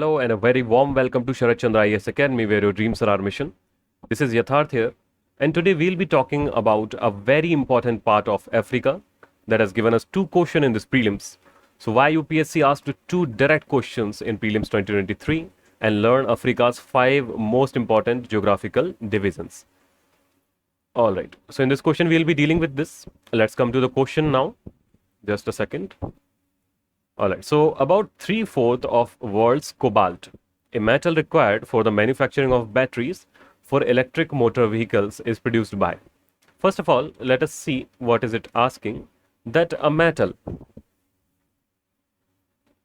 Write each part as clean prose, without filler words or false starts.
Hello and a very warm welcome to Sarat Chandra IAS Academy, where your dreams are our mission. This is Yatharth here, and today we'll be talking about a very important part of Africa that has given us two questions in this prelims. So why UPSC asked two direct questions in prelims 2023 and learn Africa's 5 most important geographical divisions. All right, so in this question we'll be dealing with this. Let's come to the question now. Just a second. Alright, so about 3/4 of world's cobalt, a metal required for the manufacturing of batteries for electric motor vehicles, is produced by. First of all, let us see what is it asking. That a metal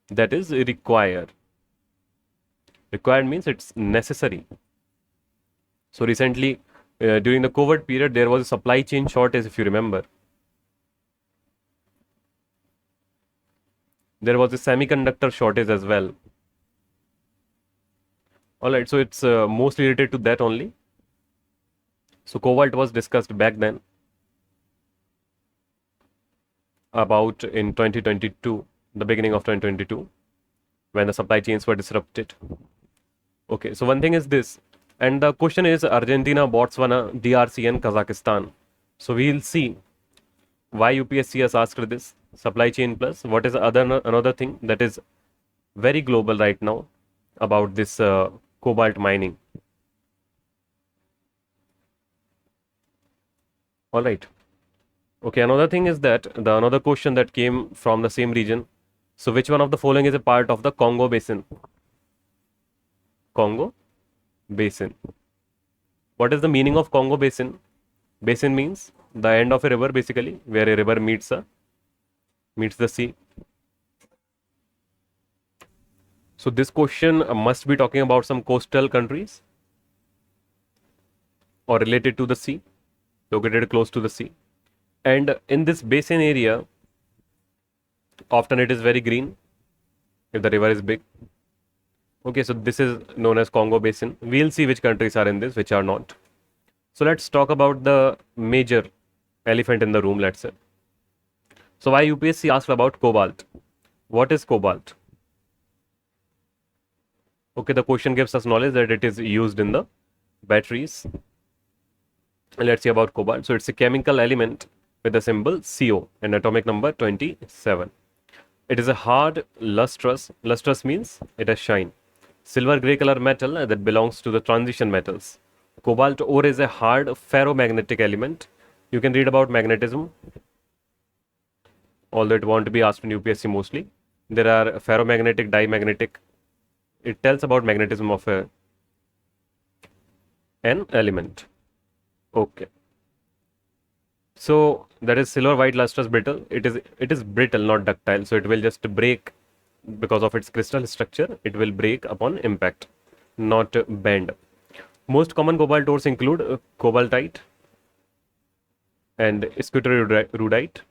that is required. Required means it's necessary. So recently, during the COVID period, there was a supply chain shortage, if you remember. There was a semiconductor shortage as well. Alright, so it's mostly related to that only. So cobalt was discussed back then about in 2022, the beginning of 2022, when the supply chains were disrupted. Okay, so one thing is this, and the question is Argentina, Botswana, DRC and Kazakhstan. So we'll see why UPSC has asked this. Supply chain plus what is another thing that is very global right now about this cobalt mining. All right. Okay, another thing is that another question that came from the same region. So which one of the following is a part of the Congo basin? Congo basin. What is the meaning of Congo basin? Basin means the end of a river, basically, where a river meets the sea. So this question must be talking about some coastal countries or related to the sea, located close to the sea. And in this basin area, often it is very green if the river is big. Okay, so this is known as Congo basin. We'll see which countries are in this, which are not. So let's talk about the major elephant in the room, let's say. So why UPSC asked about cobalt? What is cobalt? Okay, the question gives us knowledge that it is used in the batteries. And let's see about cobalt. So it's a chemical element with the symbol CO and atomic number 27. It is a hard, lustrous means it has shine, silver gray color metal that belongs to the transition metals. Cobalt ore is a hard ferromagnetic element. You can read about magnetism, although it won't be asked in UPSC mostly. There are ferromagnetic, diamagnetic. It tells about magnetism of an element. Okay. So that is silver white lustrous brittle. It is brittle, not ductile. So it will just break because of its crystal structure. It will break upon impact, not bend. Most common cobalt ores include cobaltite and scutterudite,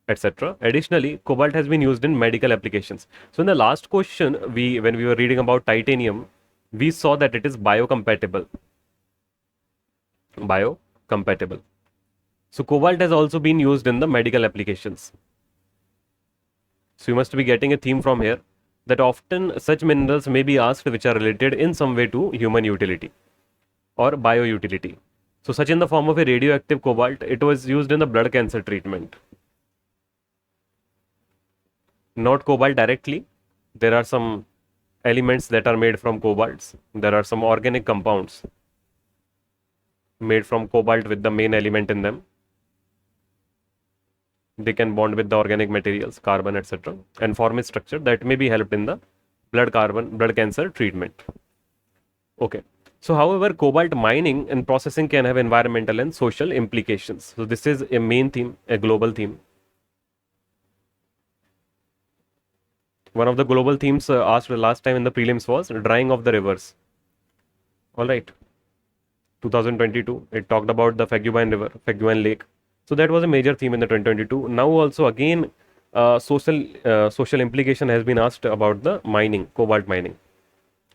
etc. Additionally, cobalt has been used in medical applications. So in the last question, when we were reading about titanium, we saw that it is biocompatible. So cobalt has also been used in the medical applications. So you must be getting a theme from here that often such minerals may be asked which are related in some way to human utility or bioutility. So such in the form of a radioactive cobalt, it was used in the blood cancer treatment. Not cobalt directly. There are some elements that are made from cobalts. There are some organic compounds made from cobalt with the main element in them. They can bond with the organic materials, carbon, etc. and form a structure that may be helped in the blood cancer treatment. Okay. So however, cobalt mining and processing can have environmental and social implications. So this is a main theme, a global theme. One of the global themes asked last time in the prelims was drying of the rivers. All right. 2022, it talked about the Faguan Lake. So that was a major theme in the 2022. Now also again, social implication has been asked about the mining, cobalt mining.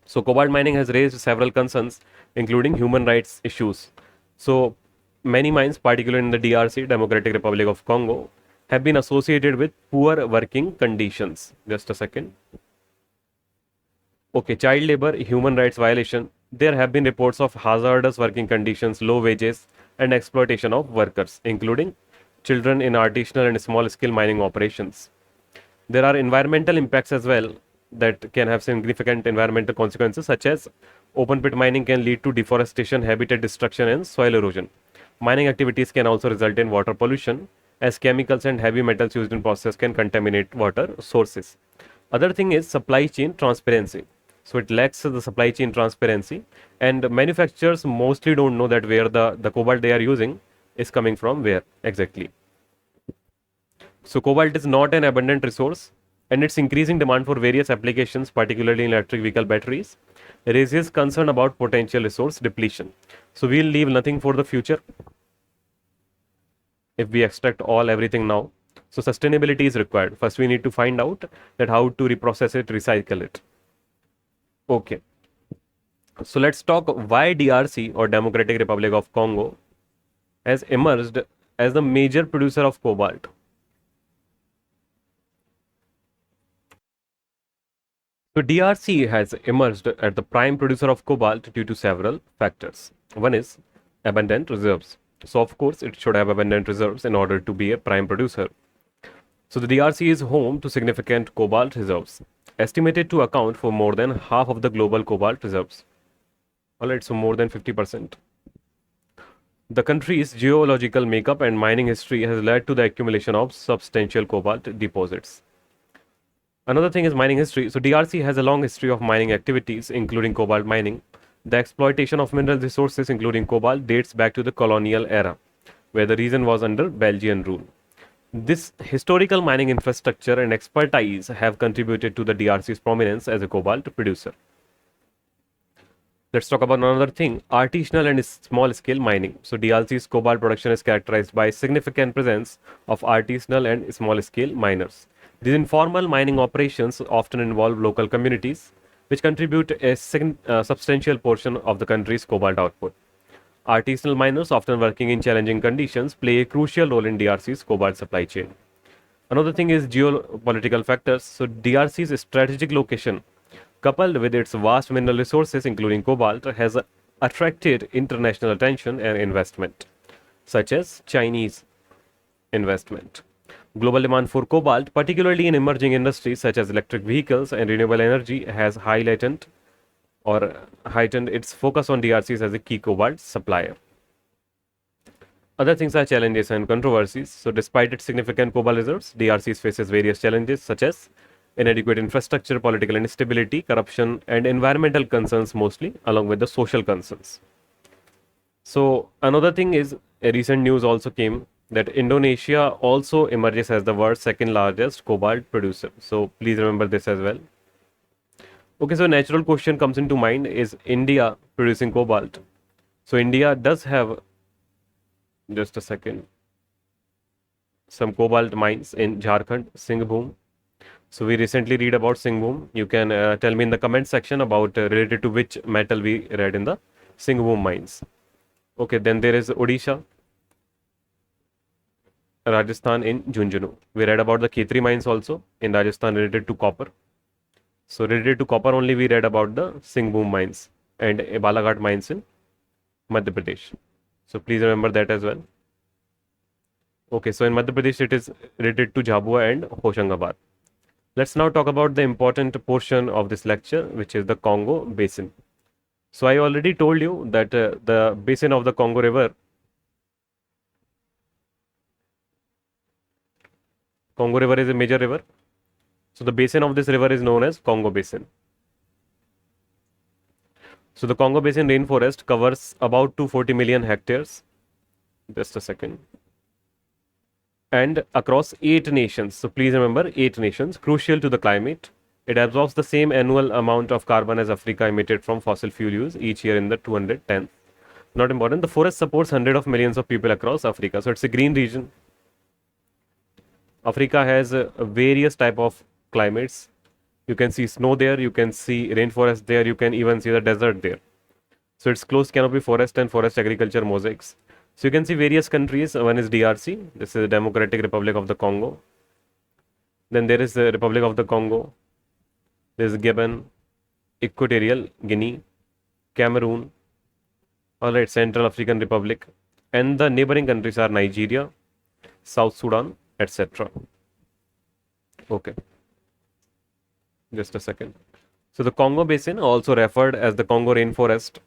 So cobalt mining has raised several concerns, including human rights issues. So many mines, particularly in the DRC, Democratic Republic of Congo, have been associated with poor working conditions. Just a second. Okay, child labor, human rights violation. There have been reports of hazardous working conditions, low wages, and exploitation of workers, including children in artisanal and small scale mining operations. There are environmental impacts as well that can have significant environmental consequences, such as open pit mining can lead to deforestation, habitat destruction, and soil erosion. Mining activities can also result in water pollution, as chemicals and heavy metals used in process can contaminate water sources. Other thing is supply chain transparency. So it lacks the supply chain transparency, and manufacturers mostly don't know that where the cobalt they are using is coming from where exactly. So cobalt is not an abundant resource, and its increasing demand for various applications, particularly in electric vehicle batteries, raises concern about potential resource depletion. So we'll leave nothing for the future if we extract everything now. So sustainability is required. First, we need to find out that how to reprocess it, recycle it. Okay. So let's talk why DRC or Democratic Republic of Congo has emerged as the major producer of cobalt. So DRC has emerged as the prime producer of cobalt due to several factors. One is abundant reserves. So of course it should have abundant reserves in order to be a prime producer. So the DRC is home to significant cobalt reserves, estimated to account for more than half of the global cobalt reserves. Alright, so more than 50%. The country's geological makeup and mining history has led to the accumulation of substantial cobalt deposits. Another thing is mining history. So DRC has a long history of mining activities, including cobalt mining. The exploitation of mineral resources, including cobalt, dates back to the colonial era, where the region was under Belgian rule. This historical mining infrastructure and expertise have contributed to the DRC's prominence as a cobalt producer. Let's talk about another thing, artisanal and small scale mining. So DRC's cobalt production is characterized by significant presence of artisanal and small scale miners. These informal mining operations often involve local communities, which contribute a substantial portion of the country's cobalt output. Artisanal miners, often working in challenging conditions, play a crucial role in DRC's cobalt supply chain. Another thing is geopolitical factors. So DRC's strategic location, coupled with its vast mineral resources, including cobalt, has attracted international attention and investment, such as Chinese investment. Global demand for cobalt, particularly in emerging industries such as electric vehicles and renewable energy, has heightened its focus on DRCs as a key cobalt supplier. Other things are challenges and controversies. So despite its significant cobalt reserves, DRC faces various challenges such as inadequate infrastructure, political instability, corruption, and environmental concerns mostly, along with the social concerns. So another thing is, a recent news also came that Indonesia also emerges as the world's second largest cobalt producer. So please remember this as well. Okay, so natural question comes into mind, is India producing cobalt? So India does have, just a second, some cobalt mines in Jharkhand, Singhbhum. So we recently read about Singhbhum. You can tell me in the comment section about related to which metal we read in the Singhbhum mines. Okay, then there is Odisha, Rajasthan in Junjunu. We read about the Khetri mines also in Rajasthan related to copper. So related to copper only we read about the Singhbhum mines and Balaghat mines in Madhya Pradesh. So please remember that as well. Okay, so in Madhya Pradesh it is related to Jhabua and Hoshangabad. Let's now talk about the important portion of this lecture, which is the Congo Basin. So I already told you that the basin of the Congo River, Congo River is a major river. So the basin of this river is known as Congo Basin. So the Congo Basin rainforest covers about 240 million hectares. Just a second. And across 8 nations. So please remember 8 nations, crucial to the climate. It absorbs the same annual amount of carbon as Africa emitted from fossil fuel use each year in the 210th. Not important. The forest supports hundreds of millions of people across Africa. So it's a green region. Africa has various type of climates. You can see snow there, you can see rainforest there, you can even see the desert there. So it's closed canopy forest and forest agriculture mosaics. So you can see various countries. One is DRC. This is the Democratic Republic of the Congo. Then there is the Republic of the Congo. There is Gabon, Equatorial Guinea, Cameroon, alright, Central African Republic, and the neighboring countries are Nigeria, South Sudan, etc. Okay, just a second. So the Congo Basin, also referred as the Congo Rainforest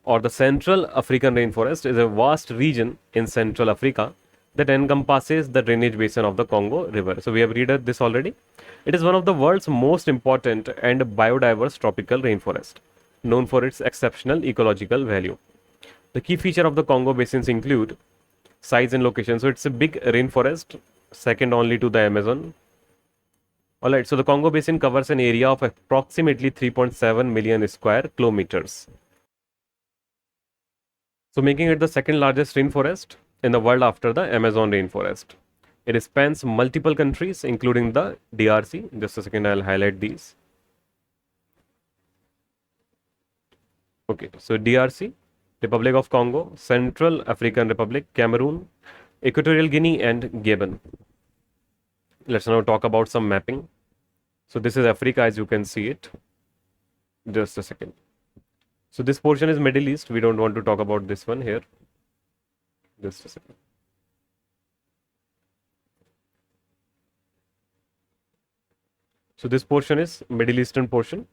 or the Central African Rainforest, is a vast region in Central Africa that encompasses the drainage basin of the Congo River. So we have read this already. It is one of the world's most important and biodiverse tropical rainforest, known for its exceptional ecological value. The key feature of the Congo basins include size and location. So it's a big rainforest, second only to the Amazon. Alright, so the Congo basin covers an area of approximately 3.7 million square kilometers. So making it the second largest rainforest in the world after the Amazon rainforest. It spans multiple countries, including the DRC. Just a second, I'll highlight these. Okay, so DRC, Republic of Congo, Central African Republic, Cameroon, Equatorial Guinea, and Gabon. Let's now talk about some mapping. So this is Africa, as you can see it. Just a second. So this portion is Middle East. We don't want to talk about this one here. Just a second. So this portion is Middle Eastern portion.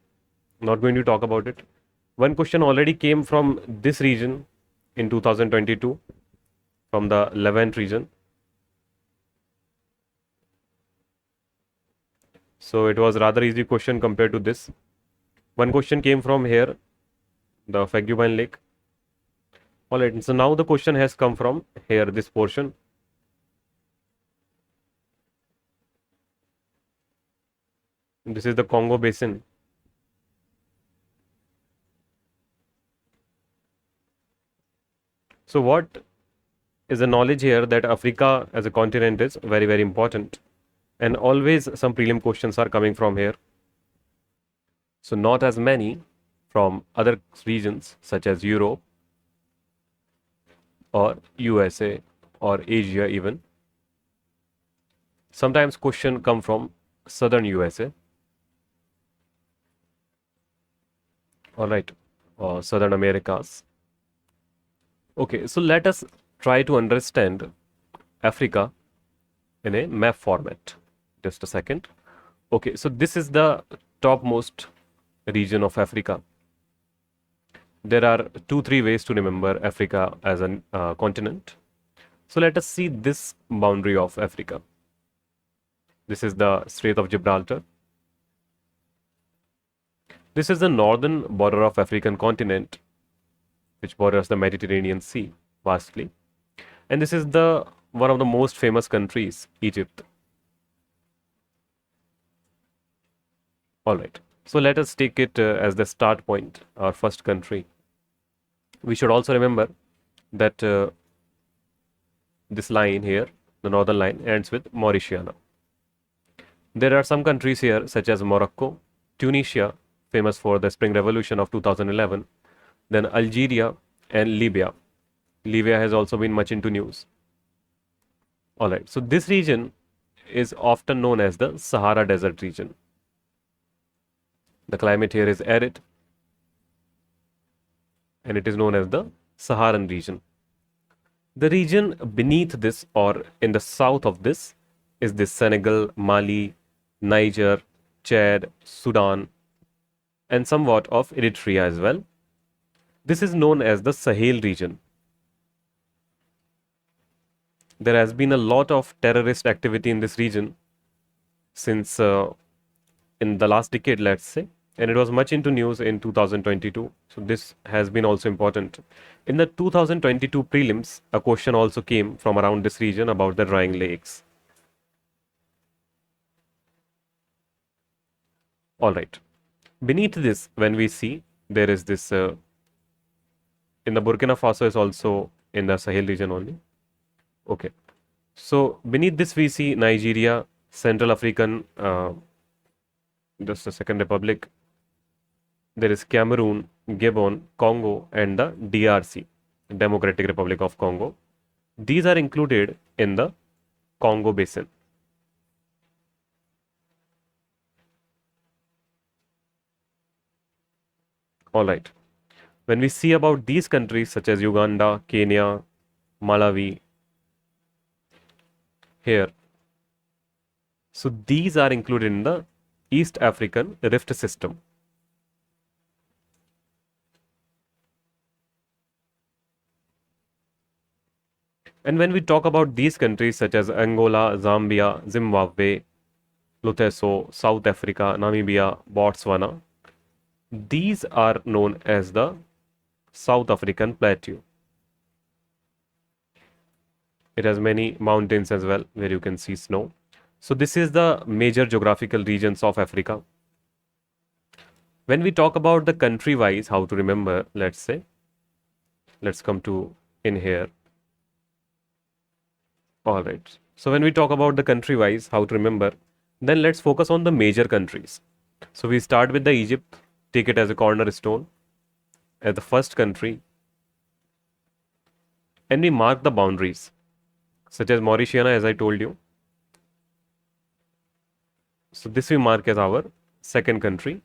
Not going to talk about it. One question already came from this region in 2022 from the Levant region. So it was rather easy question compared to this. One question came from here, the Fagubine Lake. Alright, so now the question has come from here, this portion. This is the Congo Basin. So what is the knowledge here that Africa as a continent is very, very important. And always some prelim questions are coming from here. So not as many from other regions such as Europe or USA or Asia even. Sometimes question come from southern USA. Alright, or Southern Americas. Okay, so let us try to understand Africa in a map format. Just a second. Okay, so this is the topmost region of Africa. There are 2-3 ways to remember Africa as a continent. So let us see this boundary of Africa. This is the Strait of Gibraltar. This is the northern border of African continent, which borders the Mediterranean Sea vastly. And this is the one of the most famous countries, Egypt. Alright, so let us take it as the start point, our first country. We should also remember that this line here, the northern line, ends with Mauritiana. There are some countries here such as Morocco, Tunisia, famous for the Spring Revolution of 2011, then Algeria and Libya. Libya has also been much into news. Alright, so this region is often known as the Sahara Desert region. The climate here is arid and it is known as the Saharan region. The region beneath this or in the south of this is the Senegal, Mali, Niger, Chad, Sudan, and somewhat of Eritrea as well. This is known as the Sahel region. There has been a lot of terrorist activity in this region since in the last decade, let's say, and it was much into news in 2022. So this has been also important. In the 2022 prelims, a question also came from around this region about the drying lakes. All right. Beneath this, when we see, there is this, in the Burkina Faso is also in the Sahel region only. Okay. So beneath this, we see Nigeria, Central African, just a second, Republic. There is Cameroon, Gabon, Congo, and the DRC, Democratic Republic of Congo. These are included in the Congo Basin. All right. When we see about these countries such as Uganda, Kenya, Malawi, here, so these are included in the East African Rift system. And when we talk about these countries such as Angola, Zambia, Zimbabwe, Lesotho, South Africa, Namibia, Botswana, these are known as the South African Plateau. It has many mountains as well where you can see snow. So this is the major geographical regions of Africa. When we talk about the country wise, how to remember, let's come to in here. All right. So when we talk about the country wise, how to remember, then let's focus on the major countries. So we start with the Egypt, take it as a cornerstone, as the first country, and we mark the boundaries, such as Mauritania, as I told you. So this we mark as our second country.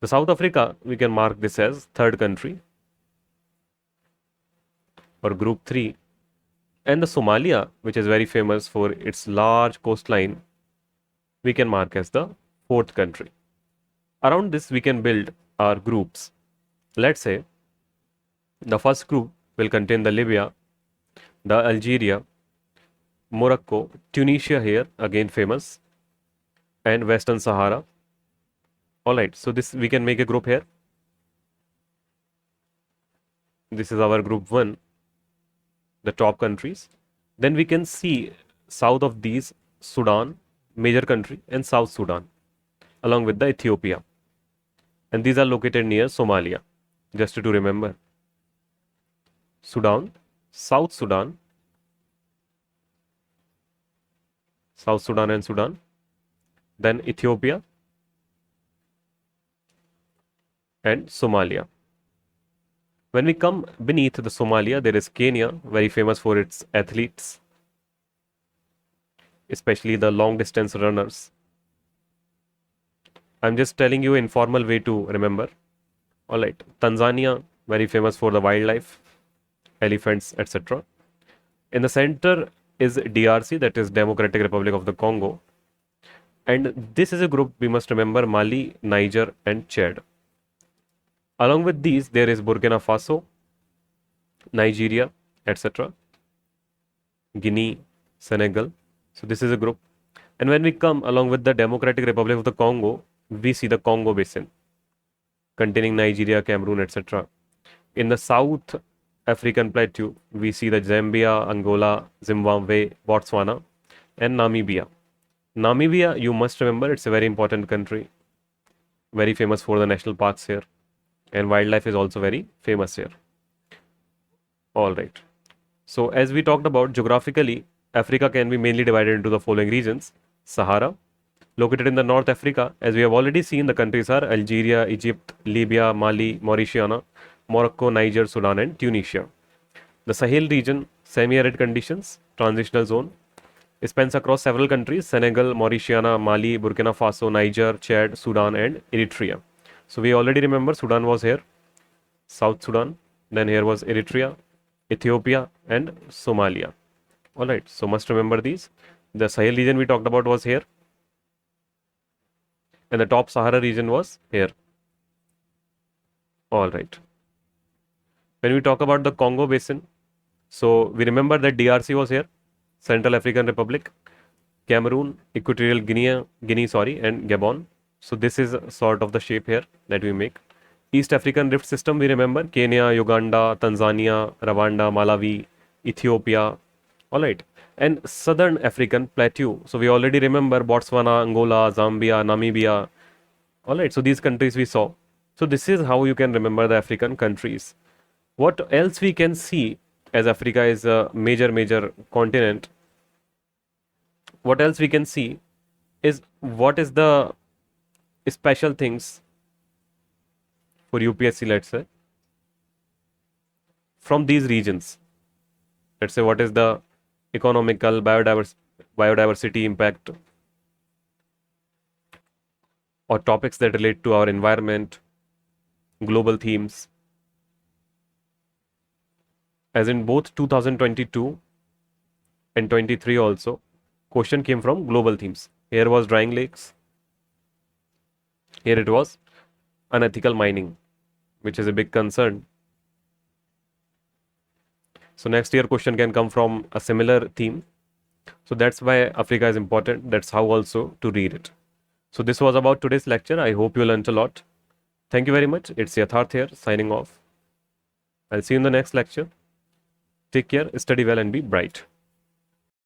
The South Africa, we can mark this as third country or group 3. And the Somalia, which is very famous for its large coastline, we can mark as the fourth country. Around this, we can build our groups. Let's say the first group will contain the Libya, the Algeria, Morocco, Tunisia here, again famous, and Western Sahara. All right, so this we can make a group here. This is our group 1, the top countries. Then we can see south of these Sudan, major country, and South Sudan, along with the Ethiopia. And these are located near Somalia, just to remember. Sudan, South Sudan and Sudan, then Ethiopia and Somalia. When we come beneath the Somalia, there is Kenya, very famous for its athletes, especially the long distance runners. I'm just telling you informal way to remember. All right, Tanzania, very famous for the wildlife, elephants, etc. In the center is DRC, that is Democratic Republic of the Congo. And this is a group we must remember: Mali, Niger, and Chad. Along with these, there is Burkina Faso, Nigeria, etc. Guinea, Senegal. So this is a group. And when we come along with the Democratic Republic of the Congo, we see the Congo Basin, containing Nigeria, Cameroon, etc. In the South African Plateau, we see the Zambia, Angola, Zimbabwe, Botswana, and Namibia. Namibia, you must remember, it's a very important country, very famous for the national parks here, and wildlife is also very famous here. All right. So as we talked about, geographically, Africa can be mainly divided into the following regions. Sahara, located in the North Africa. As we have already seen, the countries are Algeria, Egypt, Libya, Mali, Mauritania, Morocco, Niger, Sudan, and Tunisia. The Sahel region, semi-arid conditions, transitional zone, spans across several countries: Senegal, Mauritania, Mali, Burkina Faso, Niger, Chad, Sudan, and Eritrea. So we already remember Sudan was here, South Sudan, then here was Eritrea, Ethiopia, and Somalia. All right, so must remember these. The Sahel region we talked about was here, and the top Sahara region was here. All right. When we talk about the Congo Basin, so we remember that DRC was here, Central African Republic, Cameroon, Equatorial Guinea, and Gabon. So this is sort of the shape here that we make. East African Rift System, we remember Kenya, Uganda, Tanzania, Rwanda, Malawi, Ethiopia. All right. And Southern African Plateau. So we already remember Botswana, Angola, Zambia, Namibia. All right. So these countries we saw. So this is how you can remember the African countries. What else we can see, as Africa is a major continent, what else we can see is what is the special things for UPSC, let's say, from these regions. Let's say what is the economical, biodiversity impact, or topics that relate to our environment, global themes. As in both 2022 and 23 also, question came from global themes. Here was drying lakes. Here it was unethical mining, which is a big concern. So next year question can come from a similar theme. So that's why Africa is important. That's how also to read it. So this was about today's lecture. I hope you learned a lot. Thank you very much. It's Yatharth here signing off. I'll see you in the next lecture. Take care, study well and be bright.